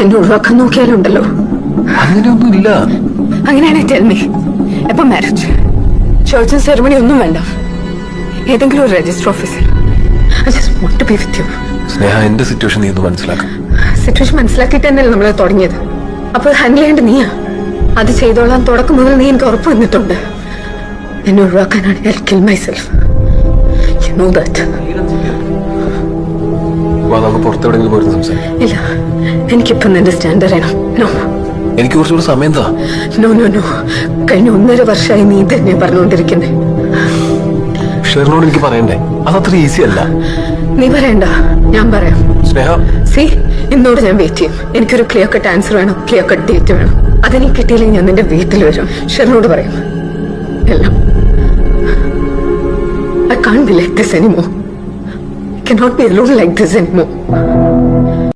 എന്നെ ഒഴിവാക്കാൻ നോക്കിയാലുണ്ടല്ലോ. അങ്ങനെയൊന്നുമില്ല. അങ്ങനെയാണെ ടെൽ മീ, എപ്പോ മാരേജ്? ചർച്ചും സെറമണി ഒന്നും വേണ്ട, ഏതെങ്കിലും ഒരു രജിസ്റ്റർ ഓഫീസിൽ. I just want to be with you. സ്നേഹ, എന്റെ സിറ്റുവേഷൻ നീ ഒന്ന് മനസ്സിലാക്കാം. സിറ്റുവേഷൻ മനസ്സിലാക്കിയിട്ട് തന്നെയല്ലേ നമ്മൾ തുടങ്ങിയത്. അപ്പോൾ ഹാൻഡിൽ ചെയ്യേണ്ട നീയാ. അത് ചെയ്തോളാൻ തുടക്കം മുതൽ നീ എനിക്ക് ഉറപ്പ് തന്നിട്ടുണ്ട്. എന്നെ ഒഴിവാക്കാനാണ് I'll kill myself. You know that. നമുക്ക് പുറത്തെവിടെയെങ്കിലും പോയിരുന്നു സംസാരിക്കാം. ഇല്ല, എനിക്കിപ്പം നിന്റെ സ്റ്റാൻഡ് അറിയണം. നോ, എനിക്ക് കുറച്ചുകൂടെ സമയം താ. നോ നോ നോ, കഴിഞ്ഞ 1.5 വർഷമായി നീ ഇത് തന്നെ പറഞ്ഞുകൊണ്ടിരിക്കുന്നേ. ഷെറിനോട് എനിക്ക് പറയണ്ടേ? അതത്ര ഈസി അല്ല. നീ പറയണ്ട, ഞാൻ പറയാം. സ്നേഹ, സി, ഇന്നോട് ഞാൻ വെയിറ്റ് ചെയ്യും. എനിക്കൊരു ക്ലിയർ കട്ട് ആൻസർ വേണം, ക്ലിയർ കട്ട് ഡേറ്റ് വേണം. അതെനിക്ക് കിട്ടിയില്ലെങ്കിൽ ഞാൻ നിന്റെ വീട്ടിൽ വരും, ഷെറിനോട് പറയും എല്ലാം. I can't be like this anymore. I cannot be alone like this anymore.